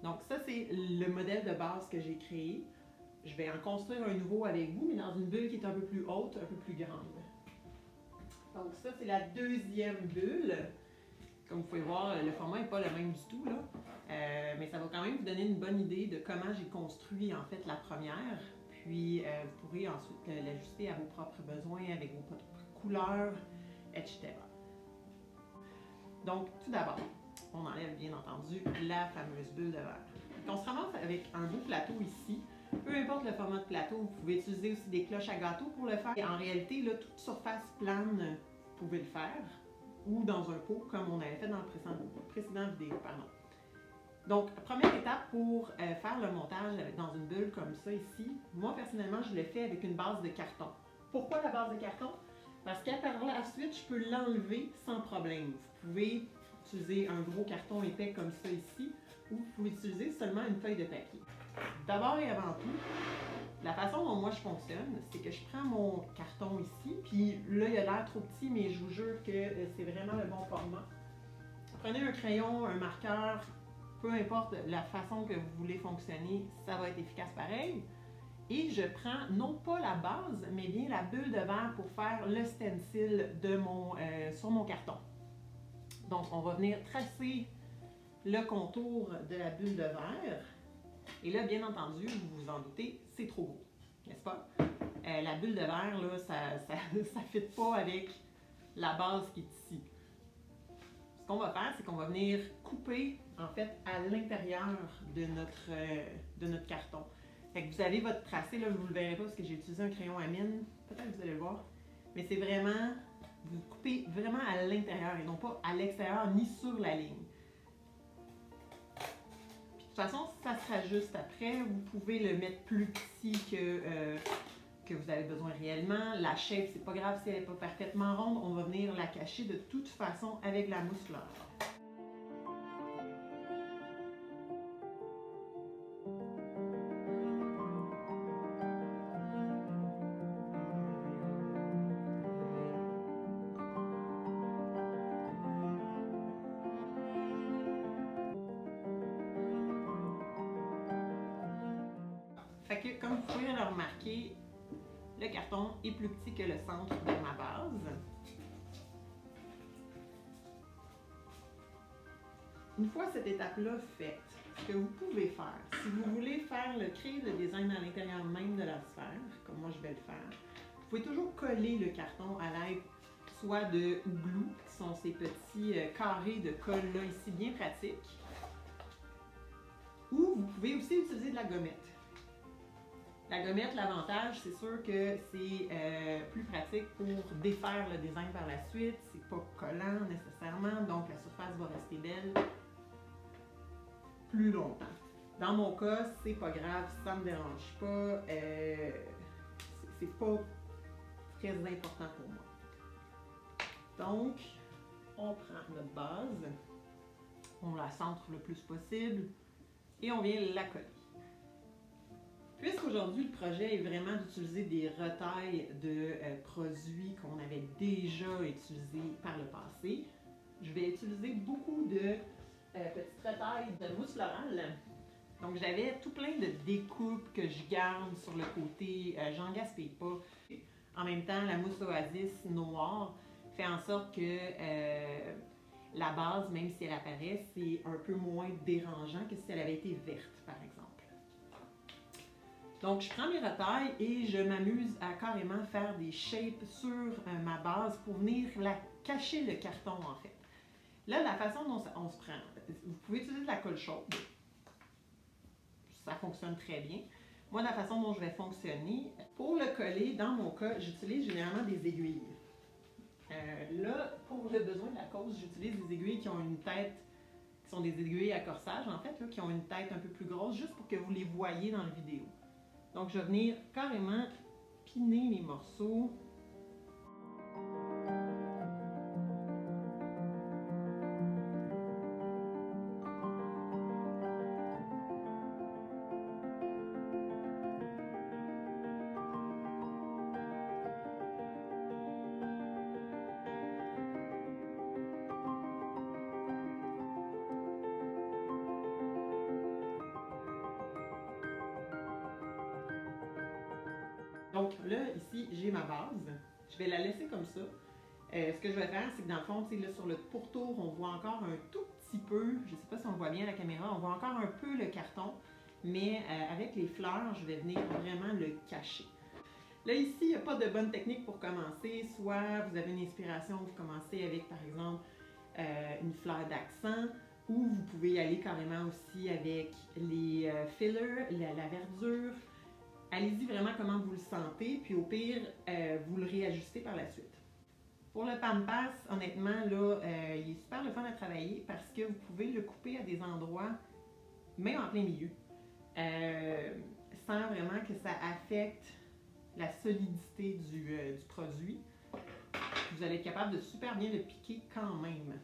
Donc ça, c'est le modèle de base que j'ai créé. Je vais en construire un nouveau avec vous, mais dans une bulle qui est un peu plus haute, un peu plus grande. Donc ça, c'est la deuxième bulle. Comme vous pouvez voir, le format n'est pas le même du tout, là. Mais ça va quand même vous donner une bonne idée de comment j'ai construit en fait la première. Puis vous pourrez ensuite l'ajuster à vos propres besoins, avec vos propres couleurs, etc. Donc tout d'abord, on enlève bien entendu la fameuse bulle de verre. On se ramasse avec un beau plateau ici. Peu importe le format de plateau, vous pouvez utiliser aussi des cloches à gâteau pour le faire. Et en réalité, là, toute surface plane, vous pouvez le faire, ou dans un pot, comme on avait fait dans le précédent vidéo. Pardon. Donc, première étape pour faire le montage dans une bulle comme ça ici, moi personnellement, je le fais avec une base de carton. Pourquoi la base de carton? Parce qu'à par la suite, je peux l'enlever sans problème. Vous pouvez utiliser un gros carton épais comme ça ici, ou vous pouvez utiliser seulement une feuille de papier. D'abord et avant tout, la façon dont moi je fonctionne, c'est que je prends mon carton ici, puis là il a l'air trop petit, mais je vous jure que c'est vraiment le bon format. Prenez un crayon, un marqueur, peu importe la façon que vous voulez fonctionner, ça va être efficace pareil. Et je prends non pas la base, mais bien la bulle de verre pour faire le stencil de sur mon carton. Donc on va venir tracer le contour de la bulle de verre. Et là, bien entendu, vous vous en doutez, c'est trop gros, n'est-ce pas? La bulle de verre, là, ça ne fit pas avec la base qui est ici. Ce qu'on va faire, c'est qu'on va venir couper, en fait, à l'intérieur de notre carton. Fait que vous avez votre tracé, là, vous ne le verrez pas parce que j'ai utilisé un crayon à mine, peut-être que vous allez le voir, mais c'est vraiment, vous coupez vraiment à l'intérieur et non pas à l'extérieur ni sur la ligne. De toute façon, ça se rajuste après. Vous pouvez le mettre plus petit que vous avez besoin réellement. La shape, c'est pas grave si elle n'est pas parfaitement ronde. On va venir la cacher de toute façon avec la mousse fleur. Fait que, comme vous pouvez le remarquer, le carton est plus petit que le centre de ma base. Une fois cette étape-là faite, ce que vous pouvez faire, si vous voulez créer le design à l'intérieur même de la sphère, comme moi je vais le faire, vous pouvez toujours coller le carton à l'aide soit de houblou, qui sont ces petits carrés de colle là ici bien pratiques, ou vous pouvez aussi utiliser de la gommette. La gommette, l'avantage, c'est sûr que c'est plus pratique pour défaire le design par la suite. C'est pas collant nécessairement, donc la surface va rester belle plus longtemps. Dans mon cas, c'est pas grave, ça me dérange pas. C'est pas très important pour moi. Donc, on prend notre base, on la centre le plus possible et on vient la coller. Puisqu'aujourd'hui, le projet est vraiment d'utiliser des retailles de produits qu'on avait déjà utilisés par le passé, je vais utiliser beaucoup de petites retailles de mousse florale. Donc, j'avais tout plein de découpes que je garde sur le côté, j'en gaspille pas. En même temps, la mousse Oasis noire fait en sorte que la base, même si elle apparaît, c'est un peu moins dérangeant que si elle avait été verte, par exemple. Donc, je prends mes retailles et je m'amuse à carrément faire des shapes sur ma base pour venir cacher le carton, en fait. Là, la façon dont on se prend, vous pouvez utiliser de la colle chaude. Ça fonctionne très bien. Moi, la façon dont je vais fonctionner, pour le coller, dans mon cas, j'utilise généralement des aiguilles. Là, pour le besoin de la cause, j'utilise des aiguilles qui ont une tête, qui sont des aiguilles à corsage, en fait, là, qui ont une tête un peu plus grosse, juste pour que vous les voyez dans la vidéo. Donc, je vais venir carrément piner mes morceaux. Donc là, ici, j'ai ma base. Je vais la laisser comme ça. Ce que je vais faire, c'est que dans le fond, là, sur le pourtour, on voit encore un tout petit peu, je ne sais pas si on voit bien à la caméra, on voit encore un peu le carton, mais avec les fleurs, je vais venir vraiment le cacher. Là, ici, il n'y a pas de bonne technique pour commencer. Soit vous avez une inspiration, vous commencez avec, par exemple, une fleur d'accent, ou vous pouvez y aller carrément aussi avec les fillers, la verdure. Allez-y vraiment comment vous le sentez, puis au pire, vous le réajustez par la suite. Pour le pampas, honnêtement, là, il est super le fun à travailler parce que vous pouvez le couper à des endroits, même en plein milieu, sans vraiment que ça affecte la solidité du produit. Vous allez être capable de super bien le piquer quand même.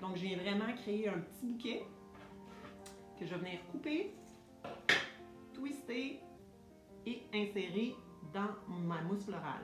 Donc, j'ai vraiment créé un petit bouquet que je vais venir couper, twister et insérer dans ma mousse florale.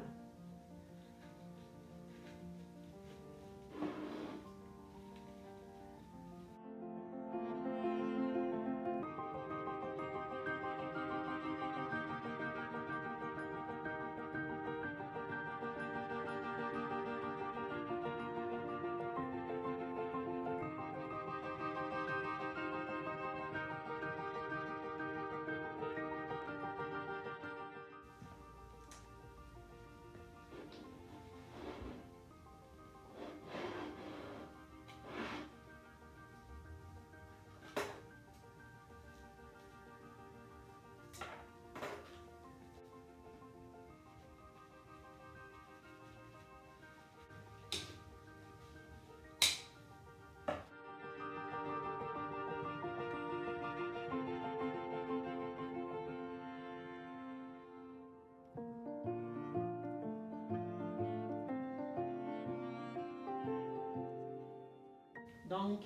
Donc,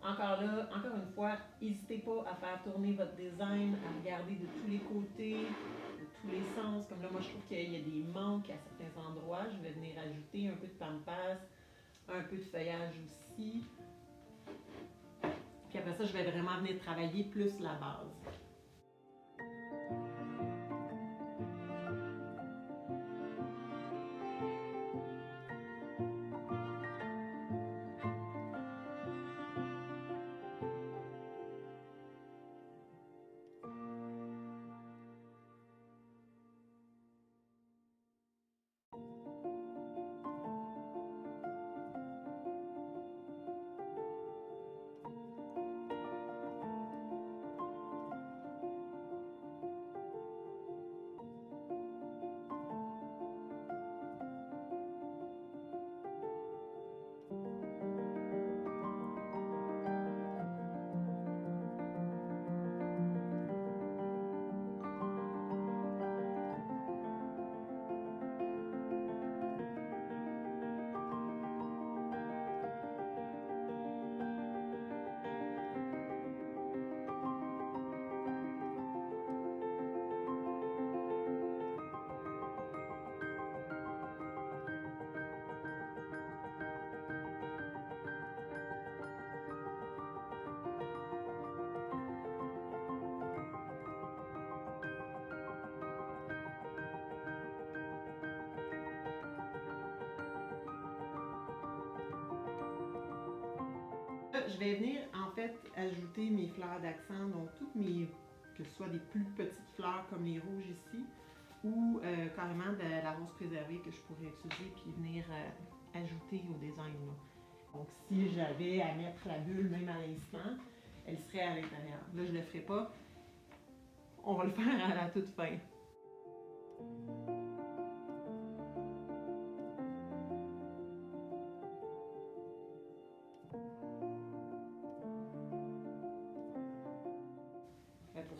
encore là, encore une fois, n'hésitez pas à faire tourner votre design, à regarder de tous les côtés, de tous les sens. Comme là, moi, je trouve qu'il y a des manques à certains endroits. Je vais venir ajouter un peu de pampas, un peu de feuillage aussi. Puis après ça, je vais vraiment venir travailler plus la base. Je vais venir en fait ajouter mes fleurs d'accent, donc toutes mes, que ce soit des plus petites fleurs comme les rouges ici, ou carrément de la rose préservée que je pourrais utiliser puis venir ajouter au design. Là. Donc si j'avais à mettre la bulle même à l'instant, elle serait à l'intérieur. Là je ne le ferai pas, on va le faire à la toute fin.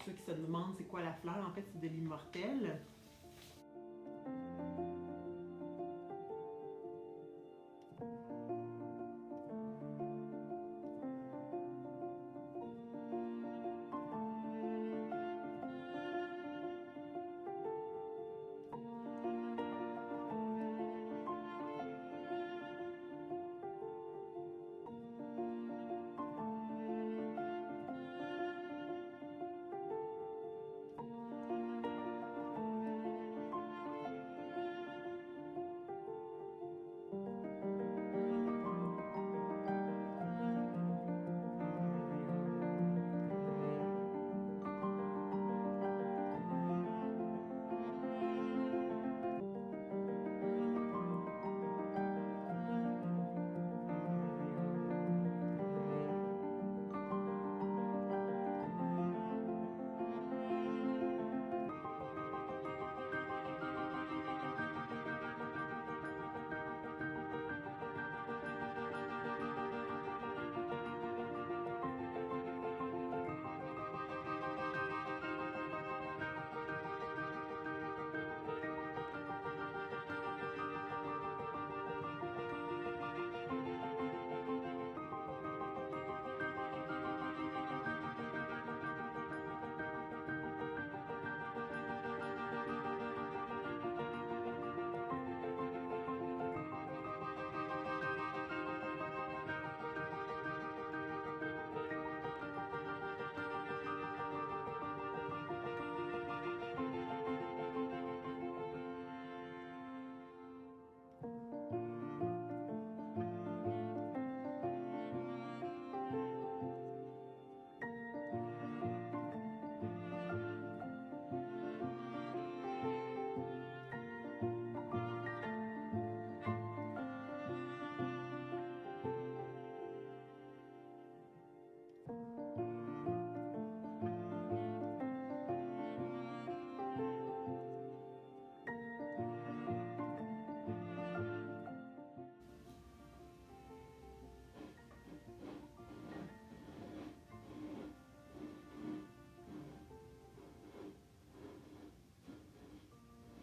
ceux qui se demandent c'est quoi la fleur, en fait c'est de l'immortel.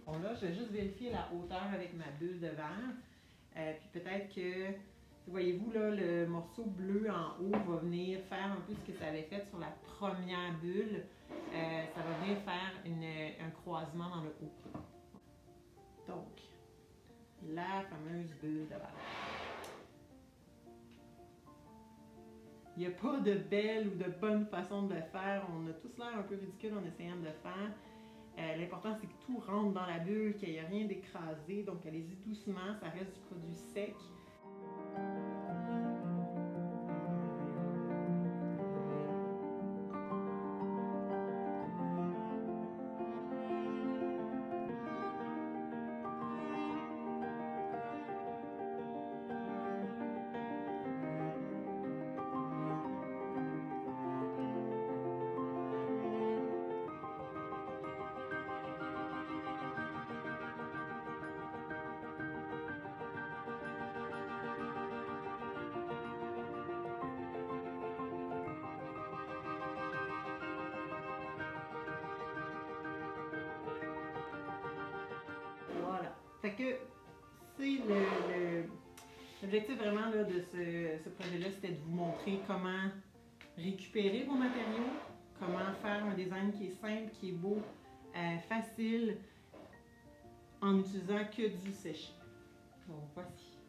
Bon là, je vais juste vérifier la hauteur avec ma bulle de verre. Puis peut-être que, voyez-vous là, le morceau bleu en haut va venir faire un peu ce que ça avait fait sur la première bulle. Ça va venir faire un croisement dans le haut. Donc, la fameuse bulle de verre. Il n'y a pas de belle ou de bonne façon de le faire. On a tous l'air un peu ridicule en essayant de le faire. L'important, c'est que tout rentre dans la bulle, qu'il n'y ait rien d'écrasé. Donc, allez-y doucement, ça reste du produit sec. Voilà. Fait que c'est l'objectif vraiment là, de ce projet-là, c'était de vous montrer comment récupérer vos matériaux, comment faire un design qui est simple, qui est beau, facile, en n'utilisant que du séché. Donc voici.